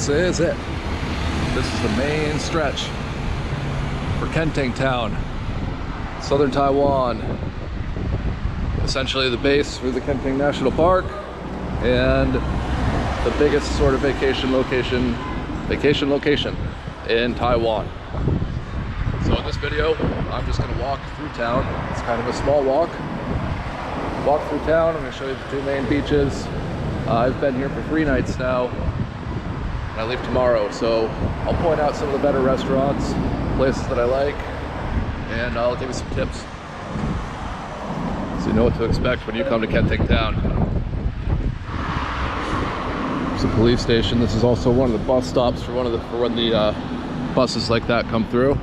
this is it. This is the main stretch for Qingming town, southern Taiwan. Essentially the base for the Qingming National Park and the biggest sort of vacation location in Taiwan. So in this video, I'm just gonna walk through town. It's kind of a small walk. Walk through town. I'm gonna show you the two main beaches. I've been here for 3 nights now, and I leave tomorrow. So I'll point out some of the better restaurants, places that I like, and I'll give you some tips, so you know what to expect when you come to Qingming town. There's a police station. This is also one of the bus stops for when the buses like that come through.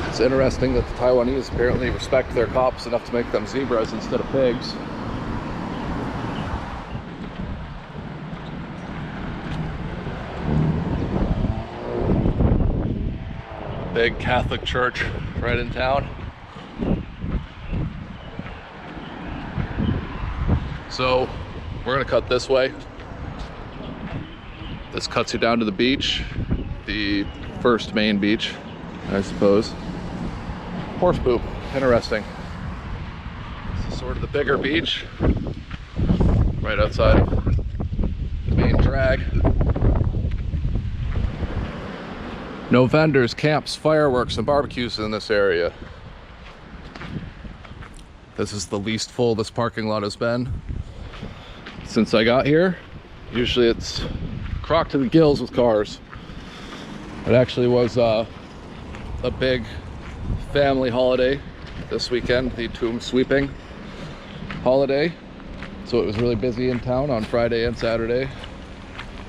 It's interesting that the Taiwanese apparently respect their cops enough to make them zebras instead of pigs. Big Catholic church right in town. So we're gonna cut this way. This cuts you down to the beach, the first main beach, I suppose. Horse poop, interesting. This is sort of the bigger beach, right outside of the main drag. No vendors, camps, fireworks, and barbecues in this area. This is the least full this parking lot has been since I got here. Usually it's crocked to the gills with cars. It actually was a big family holiday this weekend, the tomb sweeping holiday. So it was really busy in town on Friday and Saturday.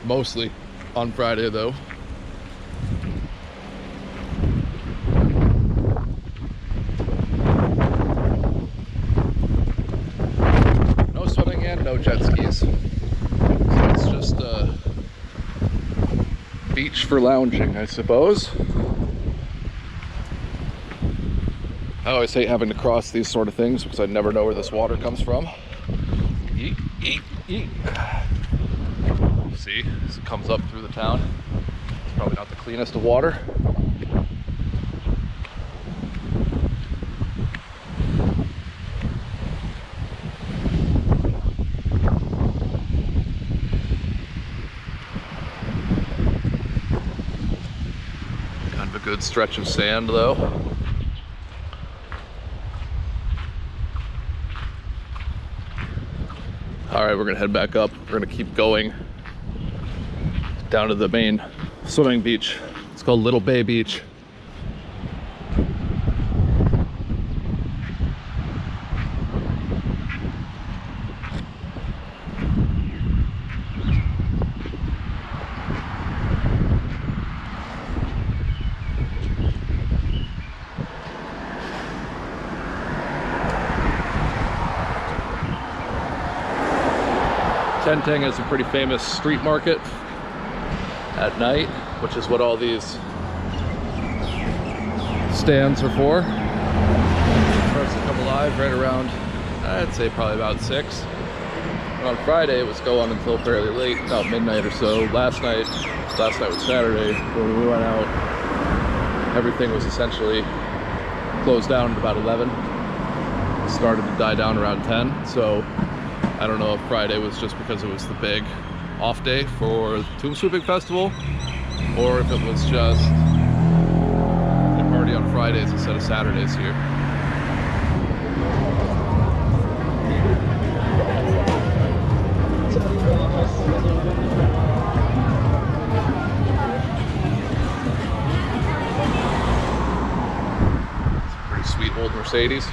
Mostly on Friday though. No swimming and no jet skis. So it's just a beach for lounging, I suppose. I always hate having to cross these sort of things because I never know where this water comes from. Eat, eat, eat. See, as it comes up through the town. It's probably not the cleanest of water. Kind of a good stretch of sand though. All right, we're gonna head back up. We're gonna keep going down to the main swimming beach. It's called Little Bay Beach. Qingming is a pretty famous street market at night, which is what all these stands are for. It starts to come alive right around, I'd say probably about 6. And on Friday it was going until fairly late, about midnight or so. Last night was Saturday, when we went out, everything was essentially closed down at about 11. It started to die down around 10, so I don't know if Friday was just because it was the big off day for the Tomb Sweeping Festival, or if it was just a party on Fridays instead of Saturdays here. It's a pretty sweet old Mercedes.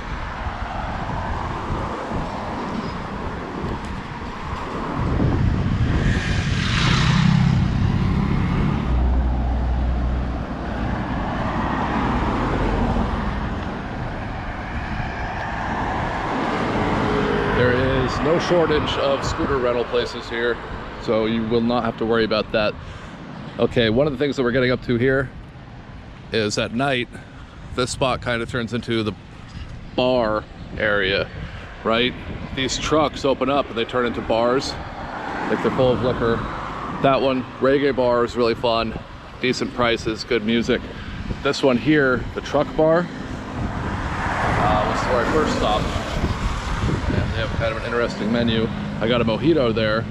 No shortage of scooter rental places here, so you will not have to worry about that. Okay, one of the things that we're getting up to here is at night, this spot kind of turns into the bar area, right? These trucks open up and they turn into bars, like they're full of liquor, That one, reggae bar, is really fun. Decent prices, good music. This one here, the truck bar, was where I first stopped. And they have kind of an interesting menu. I got a mojito there,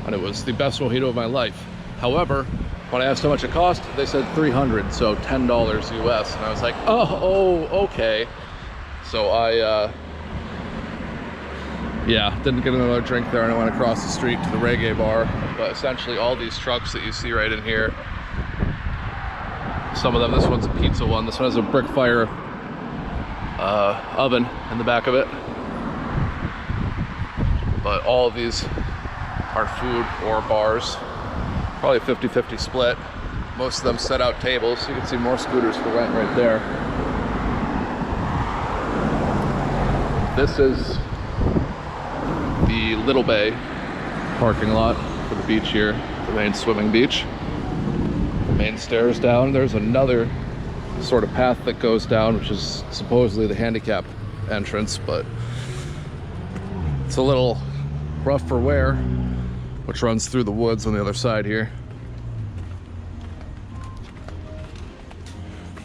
and it was the best mojito of my life. However, when I asked how much it cost, they said $300, so $10 US. And I was like, oh, okay. So I, yeah, didn't get another drink there, and I went across the street to the reggae bar. But essentially all these trucks that you see right in here, some of them, this one's a pizza one, this one has a brick fire oven in the back of it. But all of these are food or bars, probably a 50-50 split. Most of them set out tables. You can see more scooters for rent right there. This is the Little Bay parking lot for the beach here, the main swimming beach. The main stairs down. There's another sort of path that goes down, which is supposedly the handicap entrance, but it's a little rough for wear, which runs through the woods on the other side here.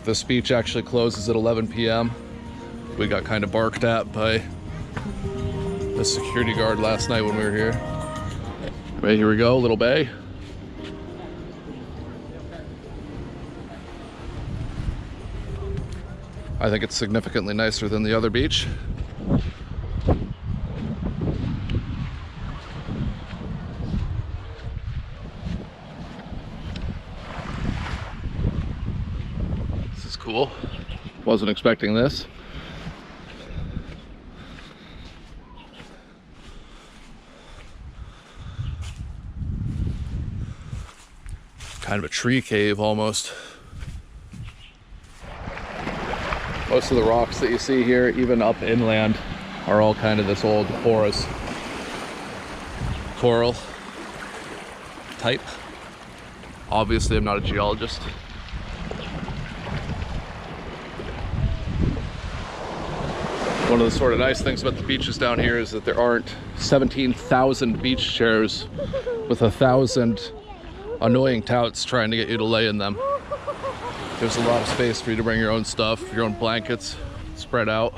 This beach actually closes at 11 p.m. We got kind of barked at by the security guard last night when we were here. Right, here we go, Little Bay. I think it's significantly nicer than the other beach. This is cool. Wasn't expecting this. Kind of a tree cave almost. Most of the rocks that you see here, even up inland, are all kind of this old porous coral type. Obviously, I'm not a geologist. One of the sort of nice things about the beaches down here is that there aren't 17,000 beach chairs with 1,000 annoying touts trying to get you to lay in them. There's a lot of space for you to bring your own stuff, your own blankets spread out.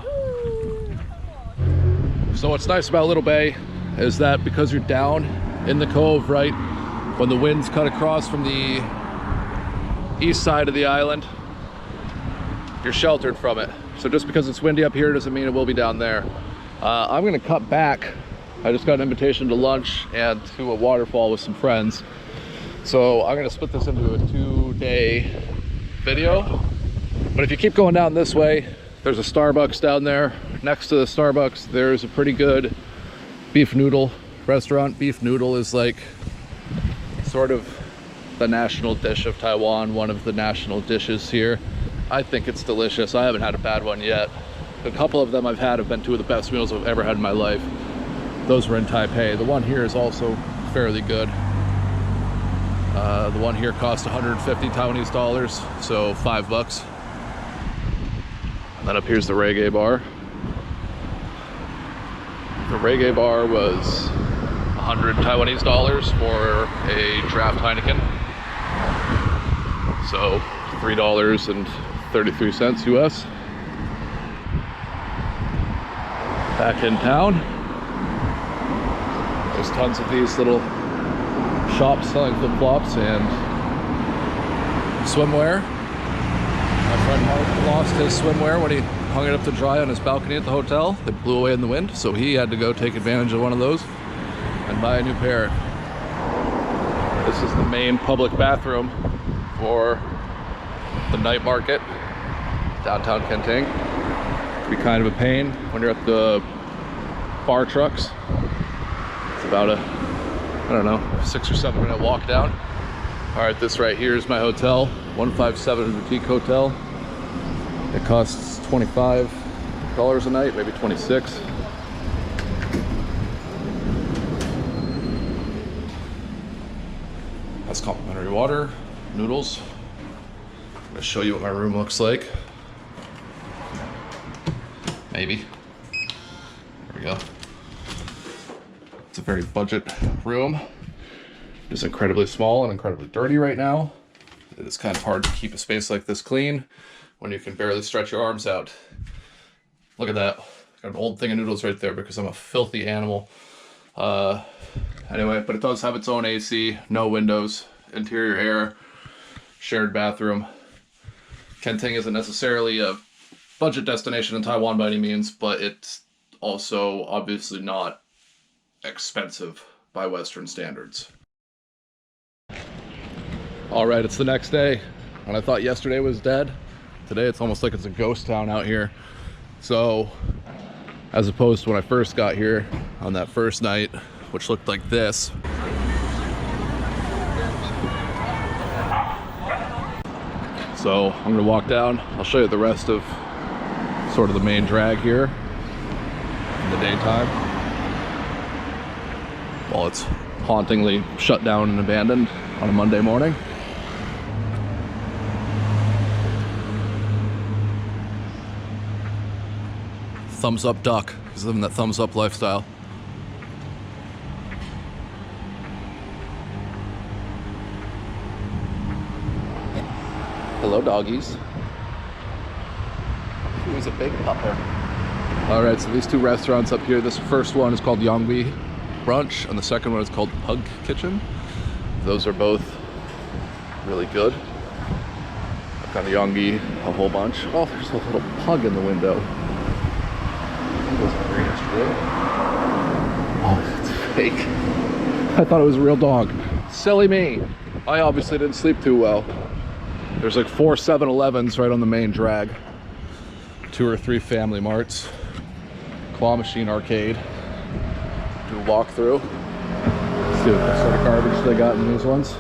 So what's nice about Little Bay is that because you're down in the cove, right, when the winds cut across from the east side of the island, you're sheltered from it. So just because it's windy up here doesn't mean it will be down there. I'm gonna cut back. I just got an invitation to lunch and to a waterfall with some friends. So I'm gonna split this into a 2-day video. But if you keep going down this way, there's a Starbucks down there. Next to the Starbucks, there's a pretty good beef noodle restaurant. Beef noodle is like sort of the national dish of Taiwan, one of the national dishes here. I think it's delicious. I haven't had a bad one yet. A couple of them I've had have been two of the best meals I've ever had in my life. Those were in Taipei. The one here is also fairly good. The one here cost 150 Taiwanese dollars, so $5. And then up here's the reggae bar. The reggae bar was 100 Taiwanese dollars for a draft Heineken. So $3.33 US. Back in town, there's tons of these little shops selling flip-flops and swimwear. My friend Mark lost his swimwear when he hung it up to dry on his balcony at the hotel. It blew away in the wind, so he had to go take advantage of one of those and buy a new pair. This is the main public bathroom for the night market, downtown Qingming. It can be kind of a pain when you're at the bar trucks. It's about a, I don't know, 6 or 7 minute walk down. All right, this right here is my hotel, 157 Boutique Hotel. It costs $25 a night, maybe 26. That's complimentary water, noodles. I'm gonna show you what my room looks like. Maybe. There we go. It's a very budget room. It's incredibly small and incredibly dirty right now. It is kind of hard to keep a space like this clean when you can barely stretch your arms out. Look at that. Got an old thing of noodles right there because I'm a filthy animal. Anyway, but it does have its own AC, no windows, interior air, shared bathroom. Qingming isn't necessarily a budget destination in Taiwan by any means, but it's also obviously not expensive by Western standards. All right, it's the next day, and I thought yesterday was dead. Today it's almost like it's a ghost town out here. So, as opposed to when I first got here on that first night, which looked like this. So I'm gonna walk down. I'll show you the rest of sort of the main drag here in the daytime, while it's hauntingly shut down and abandoned on a Monday morning. Thumbs up duck. He's living that thumbs up lifestyle. Hello, doggies. He was a big pupper. All right, so these two restaurants up here, this first one is called Yongbi Brunch, and the second one is called Pug Kitchen. Those are both really good. I've got a Yongbi a whole bunch. Oh, there's a little pug in the window. He wasn't here yesterday. Oh, it's fake. I thought it was a real dog. Silly me. I obviously didn't sleep too well. There's like 4 7-Elevens right on the main drag. 2 or 3 Family Marts. Claw Machine Arcade. Do a walkthrough. Let's see what sort of garbage they got in these ones.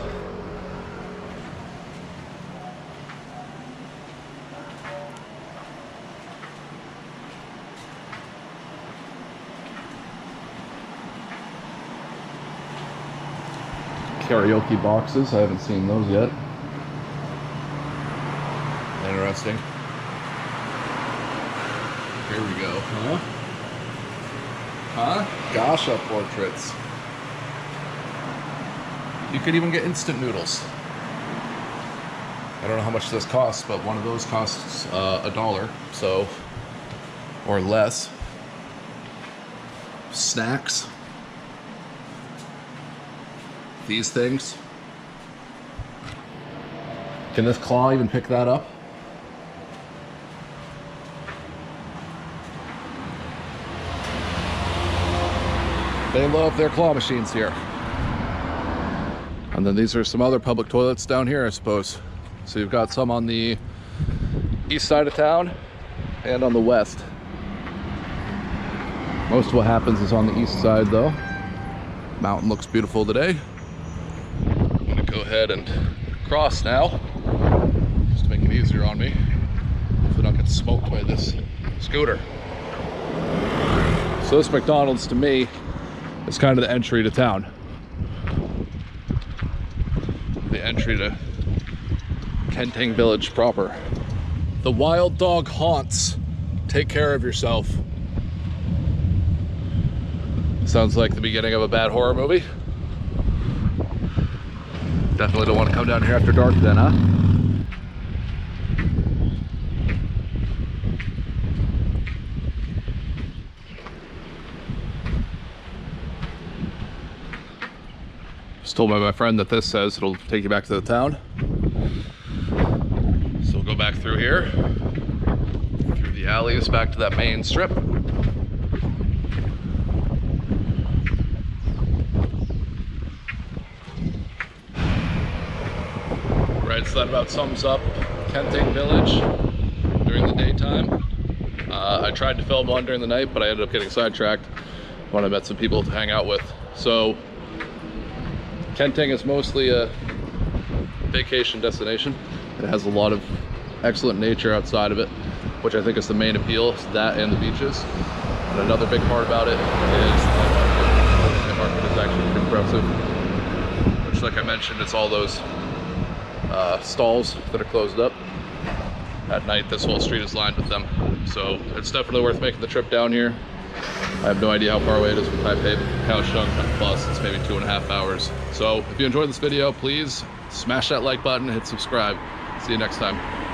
Karaoke boxes, I haven't seen those yet. Interesting. Here we go. Huh? Gasha portraits. You could even get instant noodles. I don't know how much this costs, but one of those costs $1, so, or less. Snacks. These things. Can this claw even pick that up? They love their claw machines here. And then these are some other public toilets down here, I suppose. So you've got some on the east side of town and on the west. Most of what happens is on the east side though. Mountain looks beautiful today. I'm gonna go ahead and cross now, just to make it easier on me, so I don't get smoked by this scooter. So this McDonald's to me is kind of the entry to town. The entry to Qingming Village proper. The wild dog haunts. Take care of yourself. Sounds like the beginning of a bad horror movie. Definitely don't want to come down here after dark then, huh? Just told by my friend that this says it'll take you back to the town. So we'll go back through here, through the alleys, back to that main strip. Right, so that about sums up Qingming Village during the daytime. I tried to film one during the night, but I ended up getting sidetracked when I met some people to hang out with. So Qingming is mostly a vacation destination. It has a lot of excellent nature outside of it, which I think is the main appeal, is that and the beaches. And another big part about it is the market is actually pretty impressive. Which, like I mentioned, it's all those stalls that are closed up. At night, this whole street is lined with them. So it's definitely worth making the trip down here. I have no idea how far away it is from Taipei, but from Kaohsiung on the bus, it's maybe 2.5 hours. So if you enjoyed this video, please smash that like button, hit subscribe. See you next time.